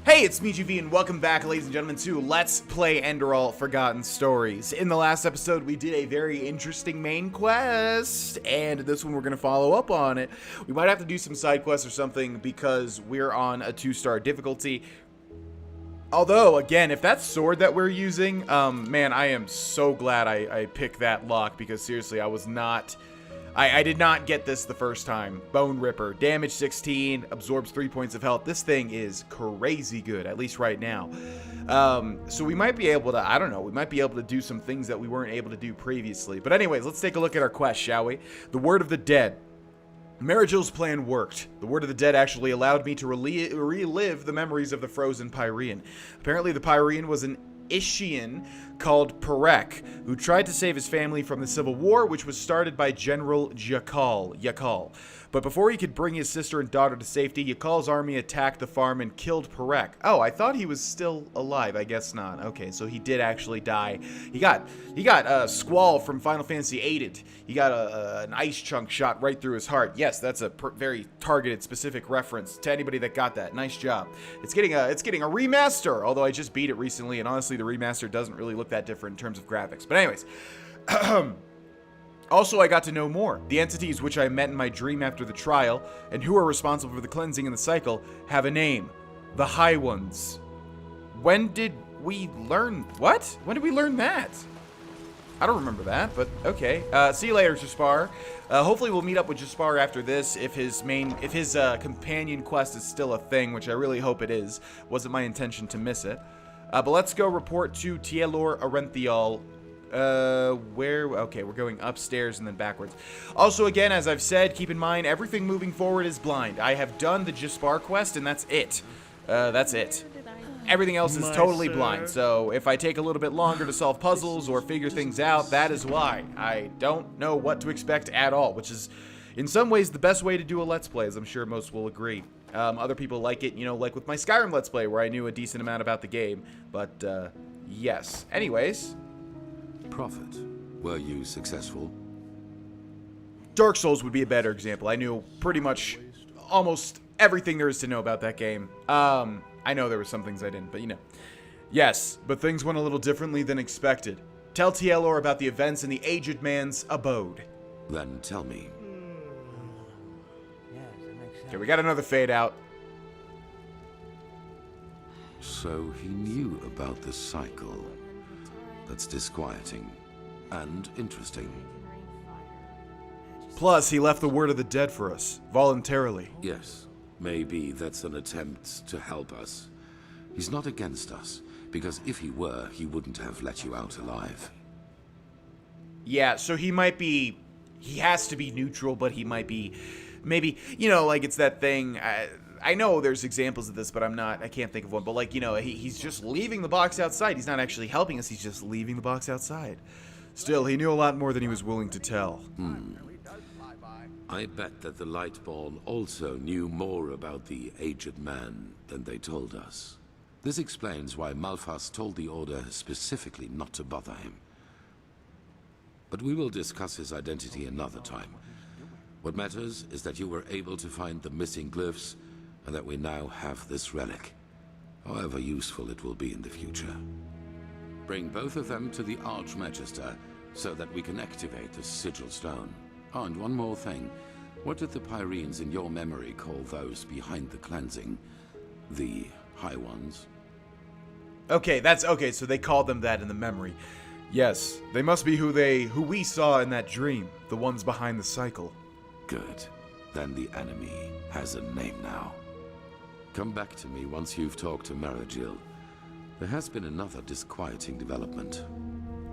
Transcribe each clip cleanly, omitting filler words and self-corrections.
Hey, it's me, GV, and welcome back, ladies and gentlemen, to Let's Play Enderal Forgotten Stories. In the last episode, we did a very interesting main quest, and this one we're going to follow up on it. We might have to do some side quests or something because we're on a 2-star difficulty. Although, again, if that sword that we're using, man, I am so glad I picked that lock because, seriously, I did not get this the first time. Bone Ripper, damage 16, absorbs 3 points of health. This thing is crazy good, at least right now. So we might be able to, I don't know, we might be able to do some things that we weren't able to do previously. But anyways, let's take a look at our quest, shall we? The Word of the Dead. Marigil's plan worked. The Word of the Dead actually allowed me to relive the memories of the frozen Pyrean. Apparently the Pyrean was an Ishian called Perek, who tried to save his family from the Civil War, which was started by General Yakal. But before he could bring his sister and daughter to safety, Yakal's army attacked the farm and killed Perek. Oh, I thought he was still alive. I guess not. Okay, so he did actually die. He got Squall from Final Fantasy VIII. He got an ice chunk shot right through his heart. Yes, that's a very targeted, specific reference to anybody that got that. Nice job. It's getting a remaster, although I just beat it recently, and honestly, the remaster doesn't really look that different in terms of graphics. But anyways, also, I got to know more. The entities which I met in my dream after the trial, and who are responsible for the cleansing and the cycle, have a name. The High Ones. When did we learn... What? When did we learn that? I don't remember that, but okay. See you later, Jaspar. Hopefully we'll meet up with Jaspar after this if his companion quest is still a thing, which I really hope it is. Wasn't my intention to miss it. But let's go report to Tielor Arenthiol. Okay, we're going upstairs and then backwards. Also, again, as I've said, keep in mind, everything moving forward is blind. I have done the Jaspar quest, and that's it. That's it. Everything else is totally blind, so if I take a little bit longer to solve puzzles or figure things out, that is why. I don't know what to expect at all, which is, in some ways, the best way to do a Let's Play, as I'm sure most will agree. Other people like it, you know, like with my Skyrim Let's Play, where I knew a decent amount about the game, but, yes. Anyways... Prophet, were you successful? Dark Souls would be a better example. I knew pretty much almost everything there is to know about that game. I know there were some things I didn't, but you know. Yes, but things went a little differently than expected. Tell Tielor about the events in the Aged Man's abode. Then tell me. Okay, we got another fade out. So he knew about the cycle. That's disquieting and interesting. Plus, he left the Word of the Dead for us, voluntarily. Yes, maybe that's an attempt to help us. He's not against us, because if he were, he wouldn't have let you out alive. Yeah, so he might be... He has to be neutral, but he might be... Maybe, you know, like it's that thing... I know there's examples of this, but I can't think of one. But, like, you know, he's just leaving the box outside. He's not actually helping us. He's just leaving the box outside. Still, he knew a lot more than he was willing to tell. I bet that the Lightborn also knew more about the Aged Man than they told us. This explains why Malphas told the Order specifically not to bother him. But we will discuss his identity another time. What matters is that you were able to find the missing glyphs, and that we now have this relic, however useful it will be in the future. Bring both of them to the Archmagister, so that we can activate the Sigil Stone. Oh, and one more thing. What did the Pyreans in your memory call those behind the cleansing? The High Ones? Okay, okay, so they called them that in the memory. Yes, they must be who we saw in that dream, the ones behind the cycle. Good. Then the enemy has a name now. Come back to me once you've talked to Marigil. There has been another disquieting development.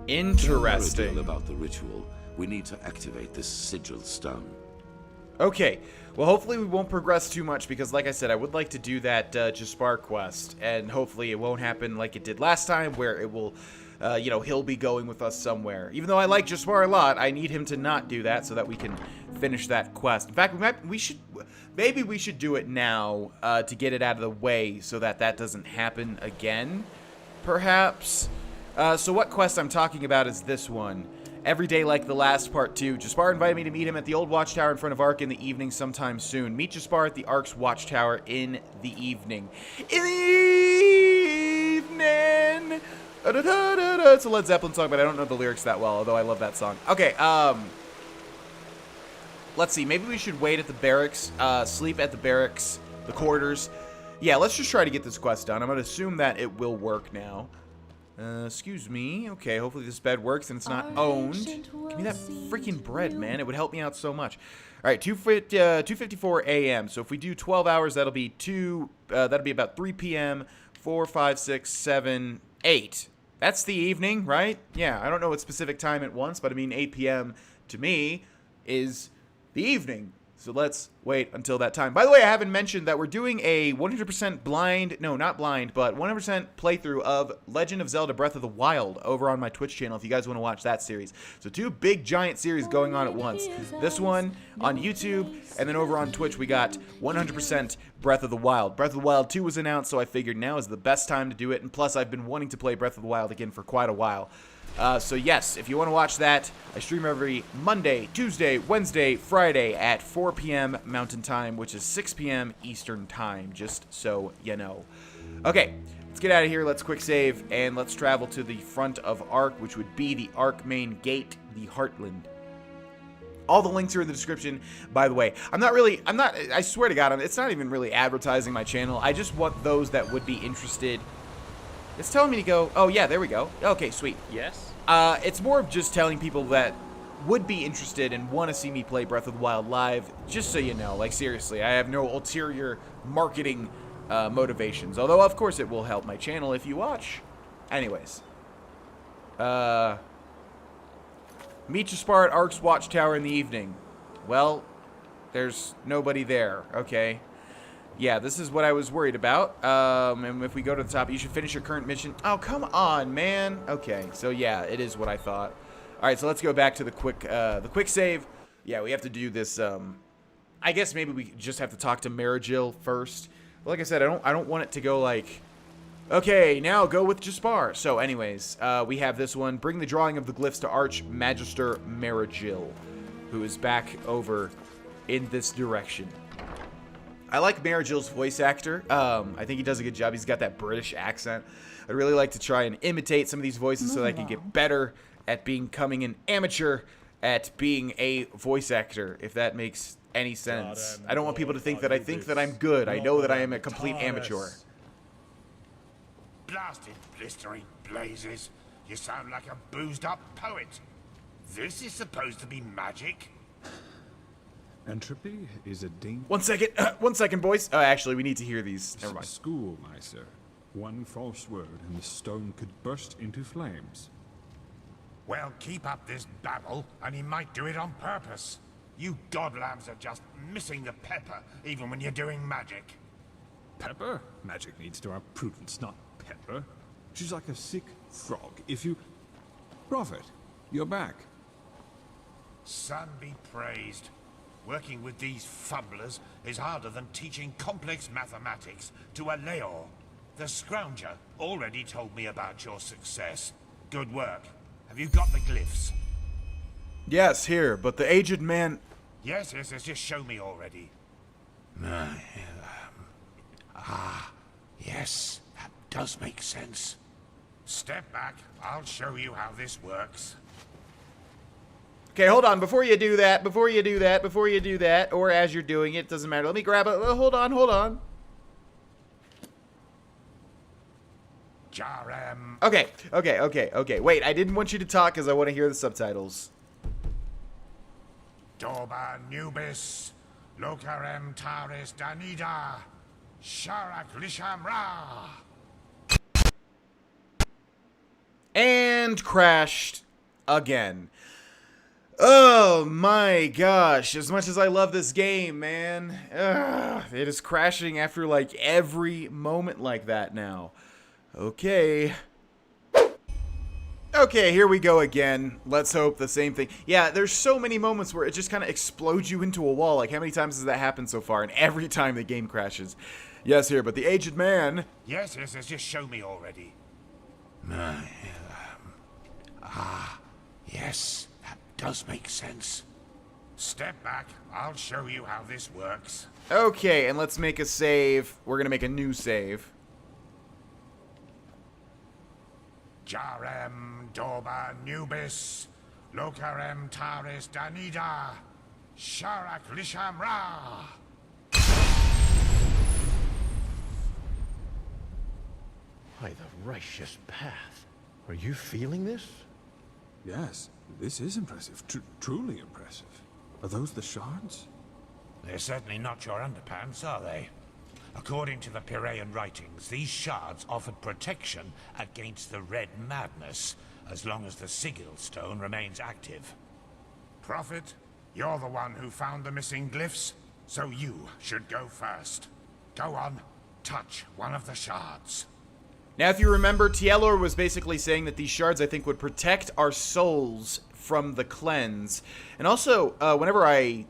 Interesting. Tell Marigil about the ritual. We need to activate this Sigil Stone. Okay. Well, hopefully we won't progress too much because, like I said, I would like to do that Jaspar quest, and hopefully it won't happen like it did last time, where it will, you know, he'll be going with us somewhere. Even though I like Jaspar a lot, I need him to not do that so that we can finish that quest. In fact, maybe we should do it now to get it out of the way so that that doesn't happen again, perhaps. So what quest I'm talking about is this one. Every day like the last part 2. Jaspar invited me to meet him at the old watchtower in front of Ark in the evening sometime soon. Meet Jaspar at the Ark's watchtower in the evening. In the rain. It's a Led Zeppelin song, but I don't know the lyrics that well, although I love that song. Okay, let's see. Maybe we should wait at the barracks, sleep at the barracks, the quarters. Yeah, let's just try to get this quest done. I'm going to assume that it will work now. Excuse me. Okay, hopefully this bed works and it's not owned. Give me that freaking bread, man. It would help me out so much. All right, 2:54 a.m. So if we do 12 hours, that'll be that'll be about 3 p.m. 4, 5, 6, 7, 8. That's the evening, right? Yeah, I don't know what specific time it wants, but I mean 8 p.m. to me is the evening. So let's wait until that time. By the way, I haven't mentioned that we're doing a 100% blind, no, not blind, but 100% playthrough of Legend of Zelda Breath of the Wild over on my Twitch channel if you guys want to watch that series. So 2 big giant series going on at once. This one on YouTube, and then over on Twitch we got 100% Breath of the Wild. Breath of the Wild 2 was announced, so I figured now is the best time to do it, and plus I've been wanting to play Breath of the Wild again for quite a while. So yes, if you want to watch that, I stream every Monday, Tuesday, Wednesday, Friday at 4 p.m. Mountain Time, which is 6 p.m. Eastern Time, just so you know. Okay, let's get out of here, let's quick save, and let's travel to the front of Ark, which would be the Ark main gate, the Heartland. All the links are in the description, by the way. I swear to God, it's not even really advertising my channel. I just want those that would be interested. It's telling me to go. Oh, yeah, there we go. Okay, sweet. Yes? It's more of just telling people that would be interested and want to see me play Breath of the Wild live, just so you know. Like, seriously, I have no ulterior marketing motivations. Although, of course, it will help my channel if you watch. Anyways. Meet Jaspar at Ark's Watchtower in the evening. Well, there's nobody there. Okay. Yeah, this is what I was worried about. And if we go to the top, you should finish your current mission. Oh, come on, man. Okay, so yeah, it is what I thought. All right, so let's go back to the quick save. Yeah, we have to do this. I guess maybe we just have to talk to Marigil first. But like I said, I don't want it to go like, okay, now go with Jaspar. So, anyways, we have this one. Bring the drawing of the glyphs to Archmagister Marigil, who is back over in this direction. I like Marigil's voice actor. I think he does a good job. He's got that British accent. I'd really like to try and imitate some of these voices so that I can get better at becoming an amateur at being a voice actor, if that makes any sense. I don't want people to think that I think that I'm good. I know that I am a complete amateur. Blasted blistering blazes. You sound like a boozed up poet. This is supposed to be magic? Entropy is a danger. 1 second. 1 second, boys. Actually, we need to hear these. Never mind. School, my sir. One false word and the stone could burst into flames. Well, keep up this babble, and he might do it on purpose. You godlambs are just missing the pepper, even when you're doing magic. Pepper? Magic needs to have prudence, not pepper. She's like a sick frog. If you... Prophet, you're back. Sun be praised. Working with these fumblers is harder than teaching complex mathematics to a Leor. The Scrounger already told me about your success. Good work. Have you got the glyphs? Yes, here, but the aged man... Yes, just show me already. Yes, that does make sense. Step back, I'll show you how this works. Okay, hold on. Before you do that, or as you're doing it, doesn't matter. Let me grab it. Hold on. Jarem. Okay. Wait, I didn't want you to talk because I want to hear the subtitles. Dorba Nubis, Lokarem Taris Danida, Sharak Lishamra. And crashed again. Oh my gosh, as much as I love this game, man, it is crashing after like every moment like that now. Okay, here we go again. Let's hope the same thing. Yeah, there's so many moments where it just kind of explodes you into a wall. Like, how many times has that happened so far? And every time the game crashes. Yes, here, but the aged man... Yes, just show me already. Yes, that does make sense. Step back, I'll show you how this works. Okay, and let's make a save. We're gonna make a new save. Jarem Doba Nubis, Lokarem Taris Danida, Sharak Lisham Ra. By the righteous path. Are you feeling this? Yes, this is impressive. Truly impressive. Are those the shards? They're certainly not your underpants, are they? According to the Piraean writings, these shards offered protection against the Red Madness, as long as the Sigil Stone remains active. Prophet, you're the one who found the missing glyphs, so you should go first. Go on, touch one of the shards. Now, if you remember, Tielor was basically saying that these shards, I think, would protect our souls from the cleanse. And also, whenever I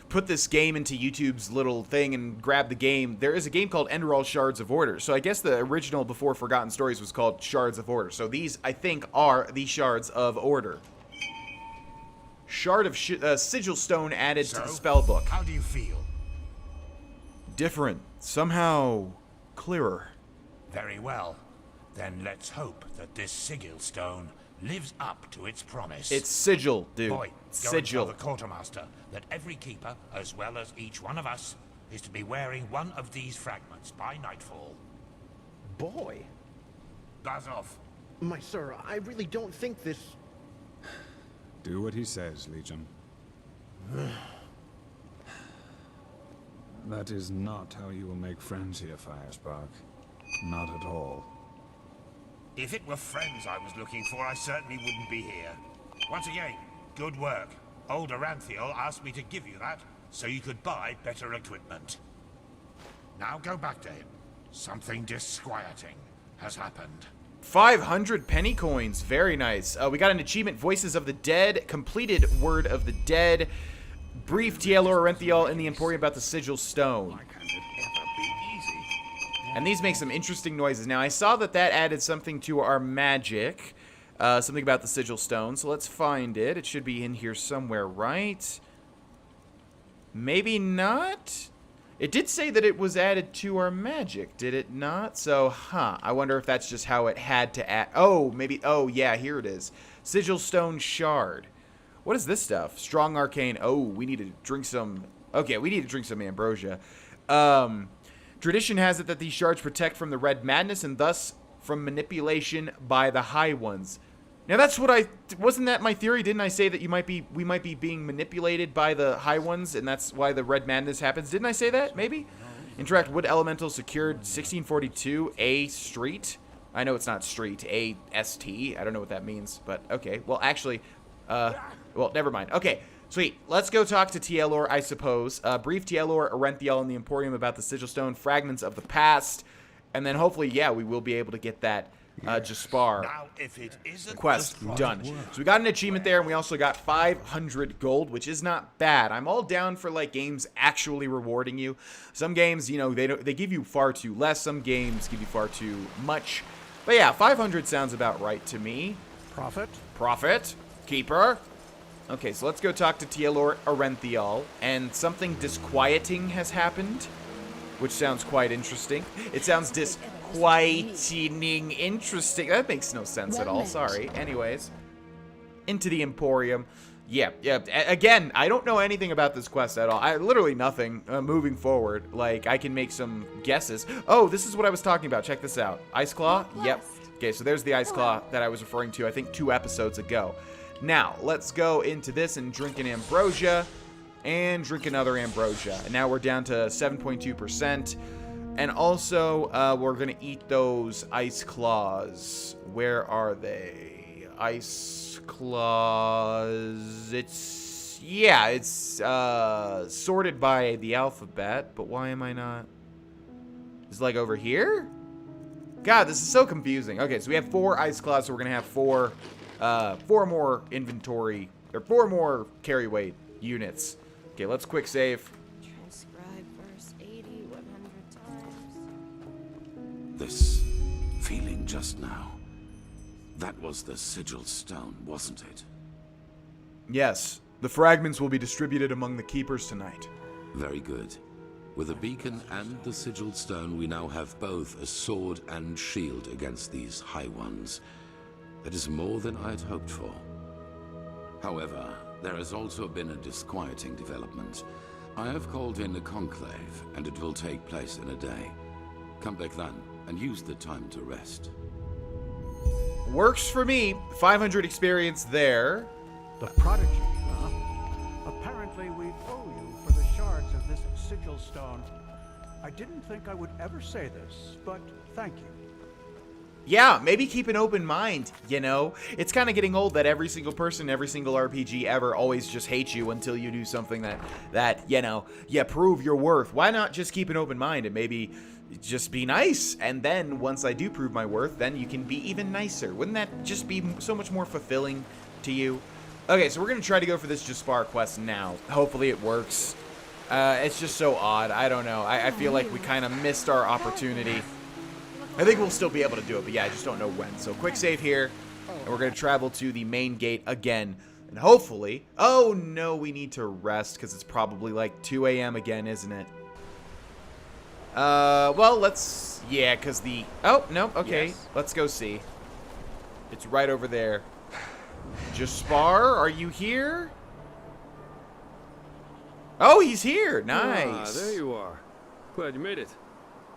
put this game into YouTube's little thing and grab the game, there is a game called Enderal Shards of Order. So I guess the original before Forgotten Stories was called Shards of Order. So these, I think, are the Shards of Order. Shard of Sigil Stone added to the spellbook. How do you feel? Different. Somehow clearer. Very well. Then let's hope that this Sigil Stone lives up to its promise. It's sigil, dude. Boy, go Sigil. and tell the quartermaster that every keeper, as well as each one of us, is to be wearing one of these fragments by nightfall. Boy. Buzz off. My sir, I really don't think this... Do what he says, Legion. That is not how you will make friends here, Firespark. Not at all. If it were friends I was looking for, I certainly wouldn't be here. Once again, good work. Old Aranthiel asked me to give you that, so you could buy better equipment. Now go back to him. Something disquieting has happened. 500 penny coins. Very nice. We got an achievement, Voices of the Dead. Completed Word of the Dead. Brief Tielor Arenthiel in the Emporium about the Sigil Stone. And these make some interesting noises. Now, I saw that added something to our magic. Something about the Sigil Stone. So let's find it. It should be in here somewhere, right? Maybe not? It did say that it was added to our magic, did it not? So, I wonder if that's just how it had to add... Oh, maybe... Oh, yeah, here it is. Sigil Stone Shard. What is this stuff? Strong Arcane. Oh, we need to drink some... Okay, we need to drink some Ambrosia. Tradition has it that these shards protect from the Red Madness and thus from manipulation by the High Ones. Now that's what wasn't that my theory? Didn't I say that we might be being manipulated by the High Ones and that's why the Red Madness happens? Didn't I say that? Maybe? Interact Wood Elemental secured 1642 A Street. I know it's not street, A-S-T. I don't know what that means, but okay. Well, actually, well, never mind. Okay. Sweet. Let's go talk to Tielor, I suppose. Brief Tielor, Arenthiel, in the Emporium about the Sigil Stone, Fragments of the Past, and then hopefully, yeah, we will be able to get that Jaspar Now, if it isn't quest done. So we got an achievement there, and we also got 500 gold, which is not bad. I'm all down for like games actually rewarding you. Some games, you know, they give you far too less. Some games give you far too much. But yeah, 500 sounds about right to me. Prophet, Keeper. Okay, so let's go talk to Tielor Arenthiel, and something disquieting has happened, which sounds quite interesting. It sounds disquieting interesting. That makes no sense at all, sorry. Anyways, into the Emporium. Yeah, again, I don't know anything about this quest at all. Literally nothing moving forward. Like, I can make some guesses. Oh, this is what I was talking about. Check this out. Ice Claw? Yep. Okay, so there's the Ice Claw that I was referring to, I think, 2 episodes ago. Now, let's go into this and drink an Ambrosia, and drink another Ambrosia. And now we're down to 7.2%. And also, we're going to eat those Ice Claws. Where are they? Ice Claws. It's sorted by the alphabet, but why am I not? Is it like over here? God, this is so confusing. Okay, so we have 4 Ice Claws, so we're going to have 4 more inventory, or 4 more carry weight units. Okay, let's quick save. Transcribe verse 80 100 times. This feeling just now, that was the Sigil Stone, wasn't it? Yes, the fragments will be distributed among the keepers tonight. Very good. With a beacon and the Sigil Stone, we now have both a sword and shield against these High Ones. That is more than I had hoped for. However, there has also been a disquieting development. I have called in a conclave, and it will take place in a day. Come back then, and use the time to rest. Works for me. 500 experience there. The prodigy, huh? Apparently we owe you for the shards of this sigil stone. I didn't think I would ever say this, but thank you. Yeah, maybe keep an open mind, you know? It's kind of getting old that every single person, every single RPG ever always just hates you until you do something that you know, you prove your worth. Why not just keep an open mind and maybe just be nice? And then once I do prove my worth, then you can be even nicer. Wouldn't that just be so much more fulfilling to you? Okay, so we're going to try to go for this Jaspar quest now. Hopefully it works. It's just so odd. I don't know. I feel like we kind of missed our opportunity. I think we'll still be able to do it, but yeah, I just don't know when. So quick save here, and we're going to travel to the main gate again. And hopefully... Oh, no, we need to rest, because it's probably like 2 a.m. again, isn't it? Well, let's... Yeah, because the... Oh, no, okay. Yes. Let's go see. It's right over there. Jaspar, are you here? Oh, he's here. Nice. Ah, there you are. Glad you made it.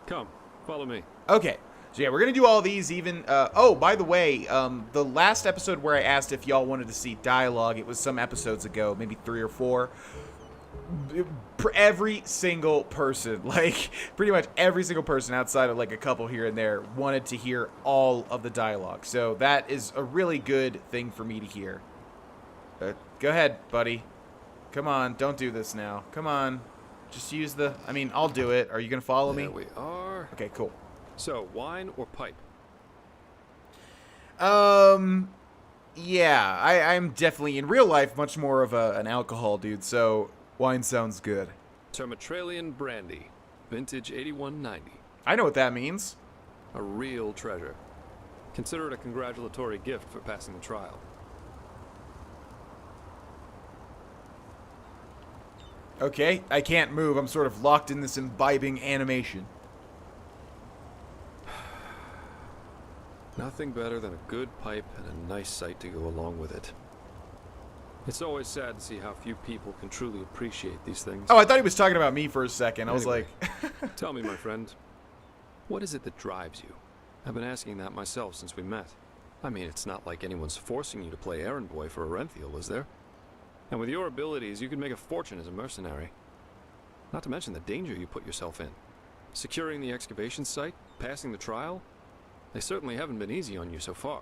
Come, follow me. Okay, so yeah, we're going to do all these even... oh, by the way, the last episode where I asked if y'all wanted to see dialogue, it was some episodes ago, maybe 3 or 4. Every single person, like, pretty much every single person outside of, like, a couple here and there wanted to hear all of the dialogue. So that is a really good thing for me to hear. Go ahead, buddy. Come on, don't do this now. Come on. Just use the... I mean, I'll do it. Are you going to follow me? There we are. Okay, cool. So, wine or pipe? Yeah, I'm definitely, in real life, much more of an alcohol dude, so wine sounds good. Termatralian brandy, vintage 8190. I know what that means. A real treasure. Consider it a congratulatory gift for passing the trial. Okay, I can't move. I'm sort of locked in this imbibing animation. Nothing better than a good pipe and a nice sight to go along with it. It's always sad to see how few people can truly appreciate these things. Oh, I thought he was talking about me for a second. I was like... Tell me, my friend, what is it that drives you? I've been asking that myself since we met. I mean, it's not like anyone's forcing you to play errand boy for Arenthiel, is there? And with your abilities, you could make a fortune as a mercenary. Not to mention the danger you put yourself in. Securing the excavation site, passing the trial, they certainly haven't been easy on you so far.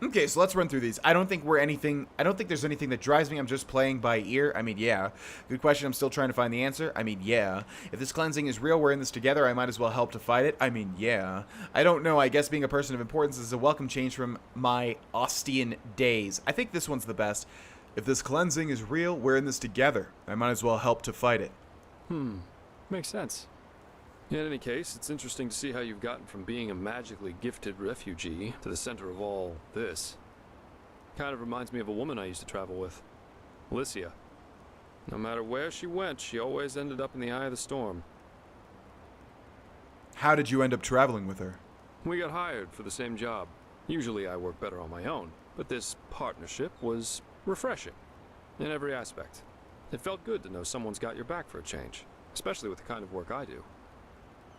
Okay, so let's run through these. I don't think there's anything that drives me. I'm just playing by ear. I mean, yeah. Good question. I'm still trying to find the answer. I mean, yeah. If this cleansing is real, we're in this together. I might as well help to fight it. I mean, yeah. I don't know. I guess being a person of importance is a welcome change from my Ostian days. I think this one's the best. If this cleansing is real, we're in this together. I might as well help to fight it. Makes sense. In any case, it's interesting to see how you've gotten from being a magically gifted refugee to the center of all this. Kind of reminds me of a woman I used to travel with, Alicia. No matter where she went, she always ended up in the eye of the storm. How did you end up traveling with her? We got hired for the same job. Usually I work better on my own, but this partnership was refreshing in every aspect. It felt good to know someone's got your back for a change, especially with the kind of work I do.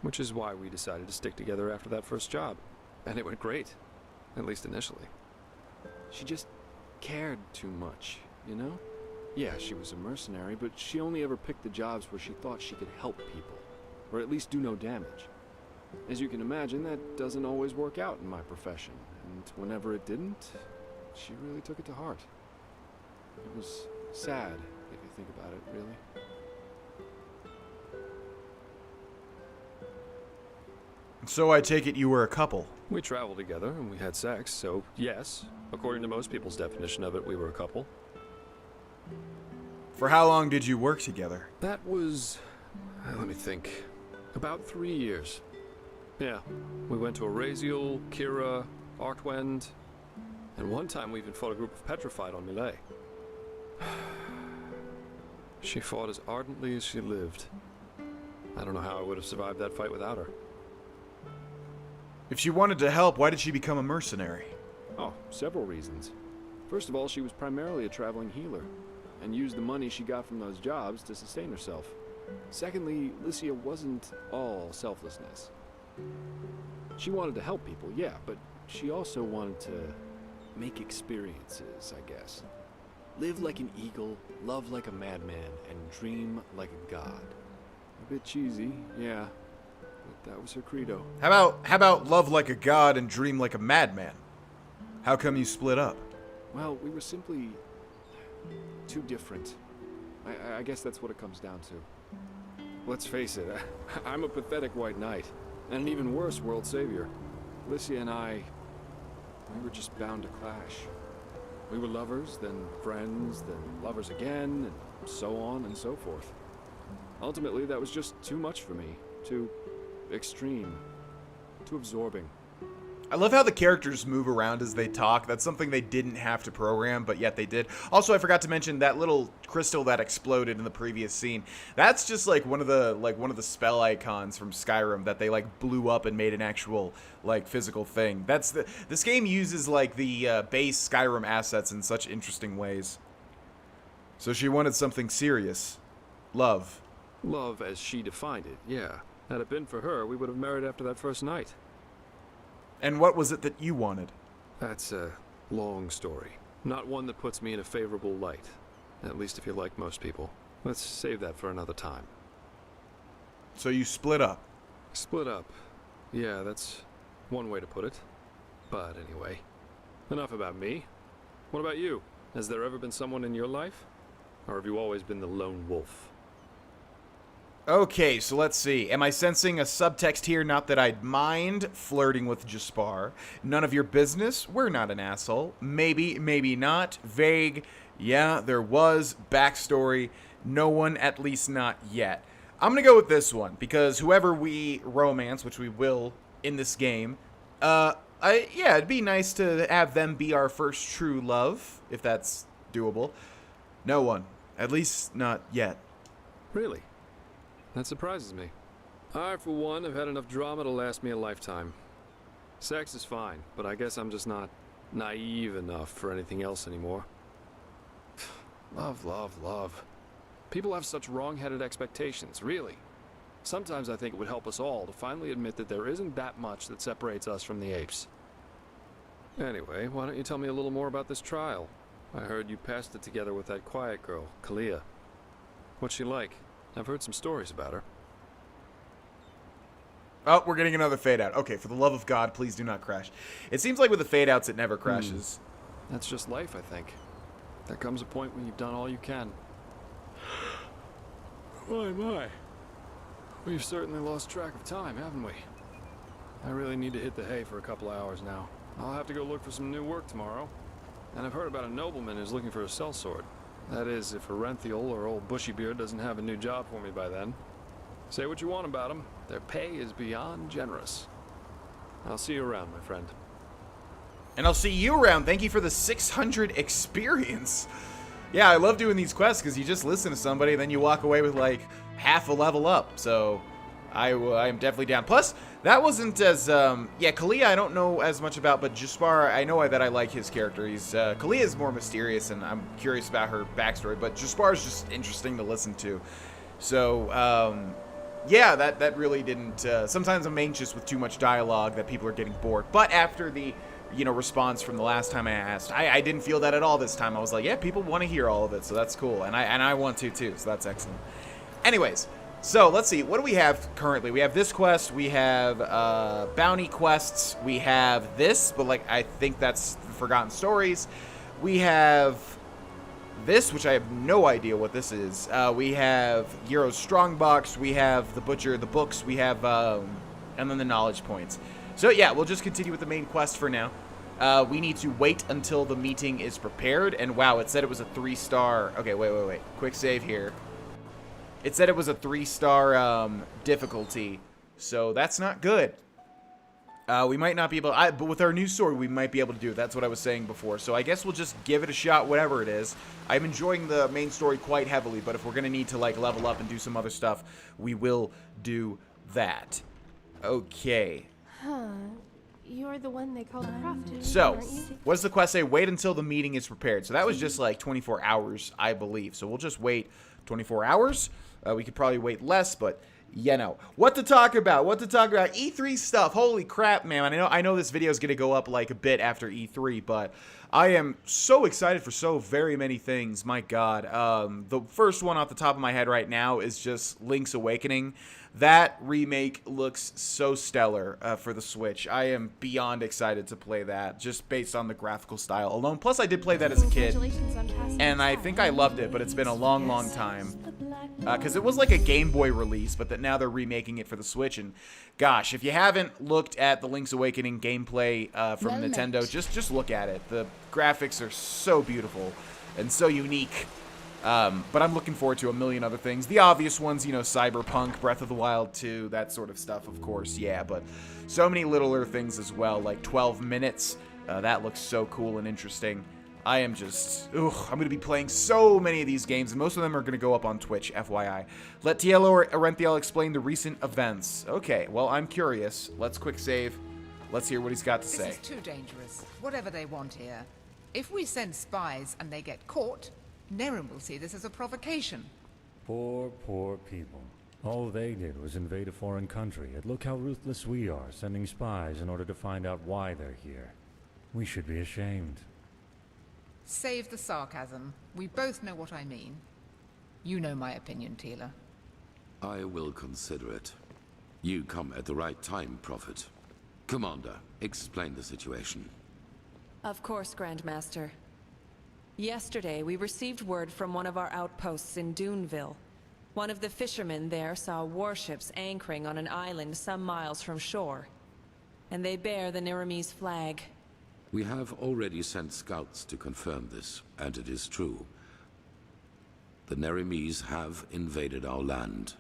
Which is why we decided to stick together after that first job. And it went great. At least initially. She just cared too much, you know? Yeah, she was a mercenary, but she only ever picked the jobs where she thought she could help people. Or at least do no damage. As you can imagine, that doesn't always work out in my profession. And whenever it didn't, she really took it to heart. It was sad, if you think about it, really. So I take it you were a couple. We traveled together and we had sex, so yes, according to most people's definition of it, we were a couple. For how long did you work together? That was, let me think, about 3 years. Yeah, we went to Araziel, Kira, Artwend, and one time we even fought a group of Petrified on Millet. She fought as ardently as she lived. I don't know how I would have survived that fight without her. If she wanted to help, why did she become a mercenary? Oh, several reasons. First of all, she was primarily a traveling healer, and used the money she got from those jobs to sustain herself. Secondly, Lycia wasn't all selflessness. She wanted to help people, yeah, but she also wanted to make experiences, I guess. Live like an eagle, love like a madman, and dream like a god. A bit cheesy, yeah, but that was her credo. How about love like a god and dream like a madman? How come you split up? Well, we were simply too different. I guess that's what it comes down to. Let's face it, I'm a pathetic white knight, and an even worse world savior. Lycia and I, we were just bound to clash. We were lovers, then friends, then lovers again, and so on and so forth. Ultimately, that was just too much for me. Too extreme. Too absorbing. I love how the characters move around as they talk. That's something they didn't have to program, but yet they did. Also, I forgot to mention that little crystal that exploded in the previous scene. That's just like one of the spell icons from Skyrim that they like blew up and made an actual like physical thing. This game uses like the base Skyrim assets in such interesting ways. So she wanted something serious. Love. Love as she defined it, yeah. Had it been for her, we would have married after that first night. And what was it that you wanted? That's a long story. Not one that puts me in a favorable light. At least if you're like most people. Let's save that for another time. So you split up. Split up. Yeah, that's one way to put it. But anyway, enough about me. What about you? Has there ever been someone in your life? Or have you always been the lone wolf? Okay, so let's see. Am I sensing a subtext here? Not that I'd mind flirting with Jaspar. None of your business. We're not an asshole. Maybe, maybe not. Vague. Yeah, there was. Backstory. No one, at least not yet. I'm gonna go with this one, because whoever we romance, which we will in this game, yeah, it'd be nice to have them be our first true love, if that's doable. No one. At least not yet. Really? That surprises me. I, for one, have had enough drama to last me a lifetime. Sex is fine, but I guess I'm just not naive enough for anything else anymore. Love, love, love. People have such wrong-headed expectations, really. Sometimes I think it would help us all to finally admit that there isn't that much that separates us from the apes. Anyway, why don't you tell me a little more about this trial? I heard you passed it together with that quiet girl, Kalia. What's she like? I've heard some stories about her. Oh, we're getting another fade out. Okay, for the love of God, please do not crash. It seems like with the fade outs, it never crashes. That's just life, I think. There comes a point when you've done all you can. My. We've certainly lost track of time, haven't we? I really need to hit the hay for a couple hours now. I'll have to go look for some new work tomorrow. And I've heard about a nobleman who's looking for a sellsword. That is, if Arenthiel or old Bushybeard doesn't have a new job for me by then. Say what you want about them. Their pay is beyond generous. I'll see you around, my friend. And I'll see you around. Thank you for the 600 experience. Yeah, I love doing these quests because you just listen to somebody and then you walk away with like half a level up. So I am definitely down. Plus, that wasn't as, yeah, Kalia I don't know as much about, but Jaspar, I know that I like his character. Kalia is more mysterious and I'm curious about her backstory, but Jaspar is just interesting to listen to. So, yeah, that really didn't, sometimes I'm anxious with too much dialogue that people are getting bored. But after the, response from the last time I asked, I didn't feel that at all this time. I was like, yeah, people want to hear all of it, so that's cool. And I want to too, so that's excellent. Anyways. So, let's see, what do we have currently? We have this quest, we have bounty quests, we have this, but like, I think that's Forgotten Stories. We have this, which I have no idea what this is. We have Gyro's Strongbox, we have the Butcher, the books, we have, and then the knowledge points. So yeah, we'll just continue with the main quest for now. We need to wait until the meeting is prepared, and wow, it said it was a 3-star, okay, wait, quick save here. It said it was a 3-star difficulty, so that's not good. We might not be able, but with our new sword, we might be able to do it. That's what I was saying before. So I guess we'll just give it a shot, whatever it is. I'm enjoying the main story quite heavily, but if we're gonna need to like level up and do some other stuff, we will do that. Okay. Huh. You're the one they call the prophet, So, aren't you? what does the quest say? Wait until the meeting is prepared. So that was just like 24 hours, I believe. So we'll just wait 24 hours. We could probably wait less, but you know. What to talk about? E3 stuff. Holy crap, man. I know this video is going to go up like a bit after E3, but I am so excited for so very many things. My God. The first one off the top of my head right now is just Link's Awakening. That remake looks so stellar for the Switch. I am beyond excited to play that, just based on the graphical style alone. Plus, I did play that as a kid, Congratulations on passing and I think I loved it, but it's been a long, long time. Because it was like a Game Boy release, but that now they're remaking it for the Switch. And gosh, if you haven't looked at the Link's Awakening gameplay from Nintendo, just look at it. The graphics are so beautiful and so unique. But I'm looking forward to a million other things. The obvious ones, you know, Cyberpunk, Breath of the Wild 2, that sort of stuff, of course, yeah. But so many littler things as well, like 12 Minutes. That looks so cool and interesting. I am just, I'm going to be playing so many of these games, and most of them are going to go up on Twitch, FYI. Let Tielo or Arenthiel explain the recent events. Okay, well, I'm curious. Let's quick save. Let's hear what he's got to say. This is too dangerous. Whatever they want here. If we send spies and they get caught, Nerim will see this as a provocation. Poor people. All they did was invade a foreign country, and look how ruthless we are, sending spies in order to find out why they're here. We should be ashamed. Save the sarcasm. We both know what I mean. You know my opinion, Tila. I will consider it. You come at the right time, Prophet. Commander, explain the situation. Of course, Grandmaster. Yesterday, we received word from one of our outposts in Duneville. One of the fishermen there saw warships anchoring on an island some miles from shore. And they bear the Nerimese flag. We have already sent scouts to confirm this, and it is true. The Nerimese have invaded our land.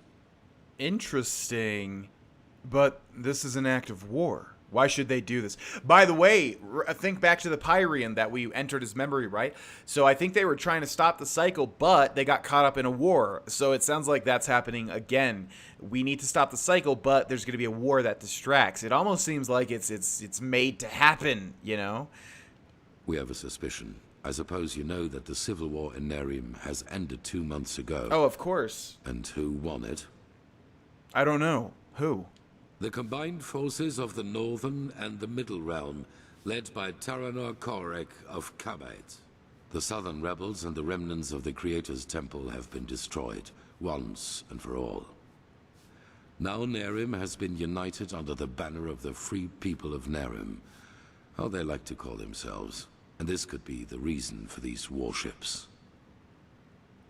Interesting. But this is an act of war. Why should they do this? By the way, think back to the Pyrian that we entered his memory, right? So I think they were trying to stop the cycle, but they got caught up in a war. So it sounds like that's happening again. We need to stop the cycle, but there's going to be a war that distracts. It almost seems like it's made to happen, you know? We have a suspicion. I suppose you know that the civil war in Nerim has ended 2 months ago. Oh, of course. And who won it? I don't know. Who? The combined forces of the Northern and the Middle Realm, led by Taranor Korek of Kabait. The Southern rebels and the remnants of the Creator's Temple have been destroyed, once and for all. Now Nerim has been united under the banner of the Free People of Nerim, how they like to call themselves, and this could be the reason for these warships.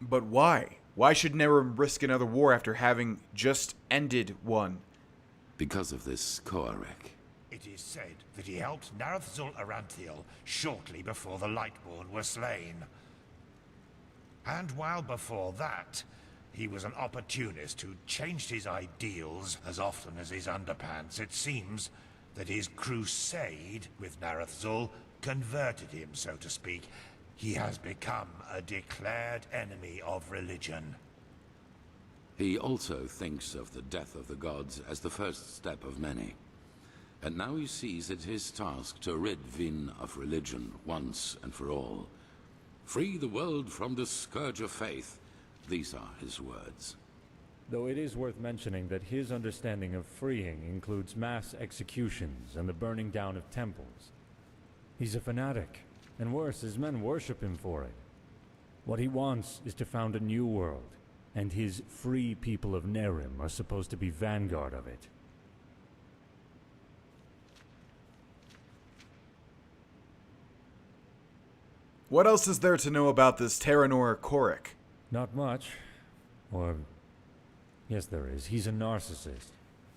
But why? Why should Nerim risk another war after having just ended one? Because of this Korek. It is said that he helped Narethzul Aranthiel shortly before the Lightborn were slain. And while before that, he was an opportunist who changed his ideals as often as his underpants. It seems that his crusade with Narethzul converted him, so to speak. He has become a declared enemy of religion. He also thinks of the death of the gods as the first step of many. And now he sees it his task to rid Vin of religion once and for all. Free the world from the scourge of faith. These are his words. Though it is worth mentioning that his understanding of freeing includes mass executions and the burning down of temples. He's a fanatic, and worse, his men worship him for it. What he wants is to found a new world. And his free people of Nerim are supposed to be vanguard of it. What else is there to know about this Taranor Korek? Not much. Or... yes, there is. He's a narcissist.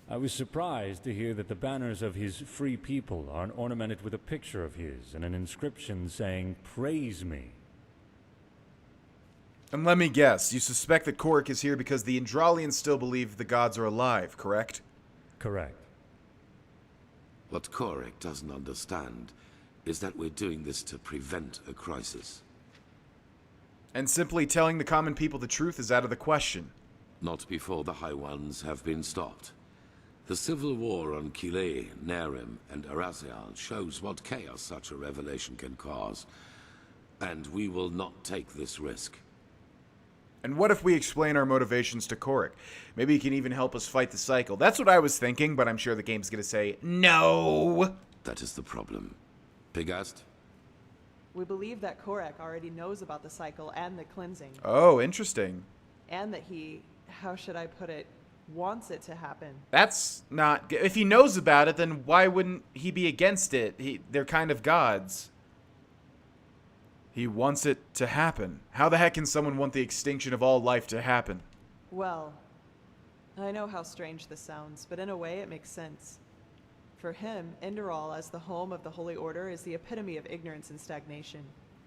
I was surprised to hear that the banners of his free people are ornamented with a picture of his and an inscription saying, "Praise me." And let me guess, you suspect that Korek is here because the Enderalians still believe the gods are alive, correct? Correct. What Korek doesn't understand is that we're doing this to prevent a crisis. And simply telling the common people the truth is out of the question. Not before the High Ones have been stopped. The civil war on Kile, Nerim, and Arazial shows what chaos such a revelation can cause. And we will not take this risk. And what if we explain our motivations to Korik? Maybe he can even help us fight the cycle. That's what I was thinking, but I'm sure the game's gonna say, no! That is the problem. Pigast? We believe that Korik already knows about the cycle and the cleansing. Oh, interesting. And that he, how should I put it, wants it to happen. That's not good. If he knows about it, then why wouldn't he be against it? They're kind of gods. He wants it to happen. How the heck can someone want the extinction of all life to happen? Well, I know how strange this sounds, but in a way it makes sense. For him, Enderal as the home of the Holy Order is the epitome of ignorance and stagnation.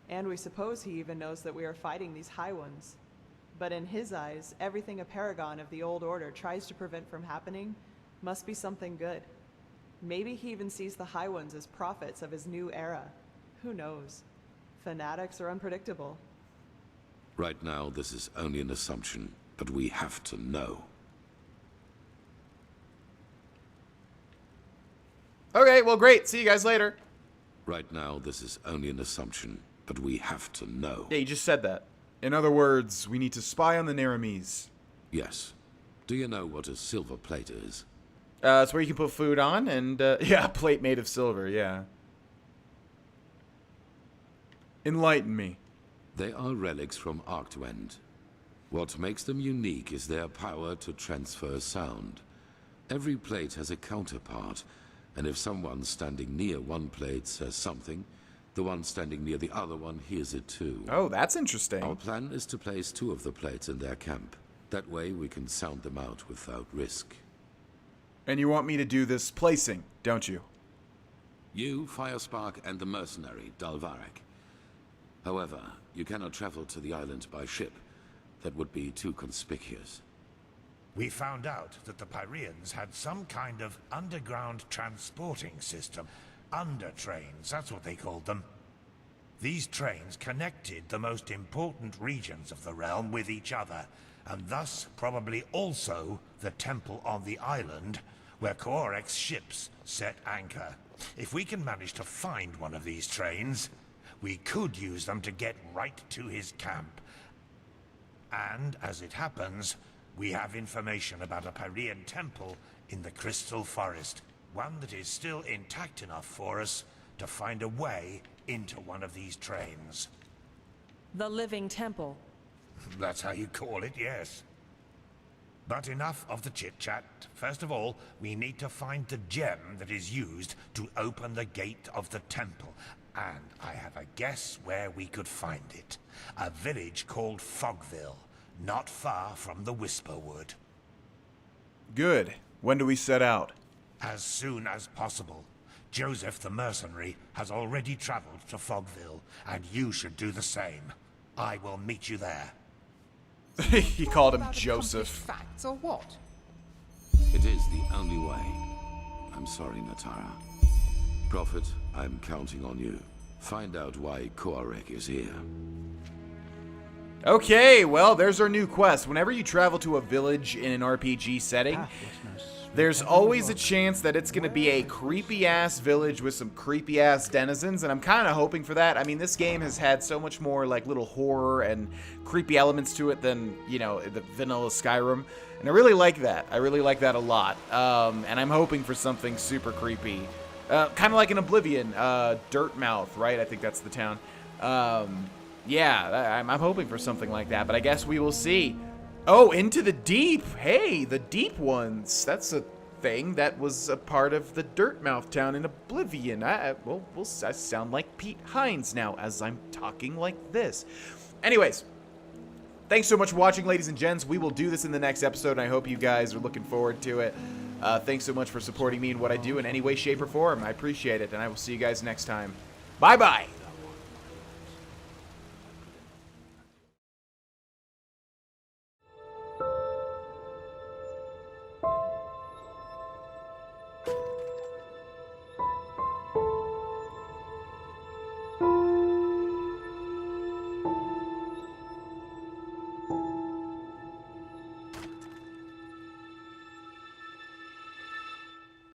And we suppose he even knows that we are fighting these High Ones. But in his eyes, everything a paragon of the Old Order tries to prevent from happening must be something good. Maybe he even sees the High Ones as prophets of his new era. Who knows? Fanatics are unpredictable. Right now, this is only an assumption, but we have to know. Okay, well, great. See you guys later. Right now, this is only an assumption, but we have to know. Yeah, you just said that. In other words, we need to spy on the Neramis. Yes. Do you know what a silver plate is? It's where you can put food on, and, yeah, a plate made of silver, yeah. Enlighten me. They are relics from Arctwend. What makes them unique is their power to transfer sound. Every plate has a counterpart, and if someone standing near one plate says something, the one standing near the other one hears it too. Oh, that's interesting. Our plan is to place 2 of the plates in their camp. That way we can sound them out without risk. And you want me to do this placing, don't you? You, Firespark, and the mercenary, Dalvarek. However, you cannot travel to the island by ship. That would be too conspicuous. We found out that the Pyreans had some kind of underground transporting system. Undertrains, that's what they called them. These trains connected the most important regions of the realm with each other, and thus probably also the temple on the island where Korek's ships set anchor. If we can manage to find one of these trains, we could use them to get right to his camp. And, as it happens, we have information about a Pyrean temple in the Crystal Forest. One that is still intact enough for us to find a way into one of these trains. The Living Temple. That's how you call it, yes. But enough of the chit-chat. First of all, we need to find the gem that is used to open the gate of the temple. And I have a guess where we could find it. A village called Fogville, not far from the Whisperwood. Good. When do we set out? As soon as possible. Joseph the mercenary has already traveled to Fogville, and you should do the same. I will meet you there. He called him About Joseph. accomplished facts or what? It is the only way. I'm sorry, Natara. Prophet, I'm counting on you. Find out why Koarek is here. Okay, well, there's our new quest. Whenever you travel to a village in an RPG setting, there's always a chance that it's going to be a creepy-ass village with some creepy-ass denizens, and I'm kind of hoping for that. I mean, this game has had so much more, like, little horror and creepy elements to it than, you know, the vanilla Skyrim, and I really like that. I really like that a lot, and I'm hoping for something super creepy. Kind of like in Oblivion, Dirtmouth, right? I think that's the town. Yeah, I'm hoping for something like that, but I guess we will see. Oh, Into the Deep. Hey, the Deep Ones. That's a thing that was a part of the Dirtmouth town in Oblivion. I sound like Pete Hines now as I'm talking like this. Anyways, thanks so much for watching, ladies and gents. We will do this in the next episode, and I hope you guys are looking forward to it. Thanks so much for supporting me in what I do in any way, shape, or form. I appreciate it, and I will see you guys next time. Bye-bye.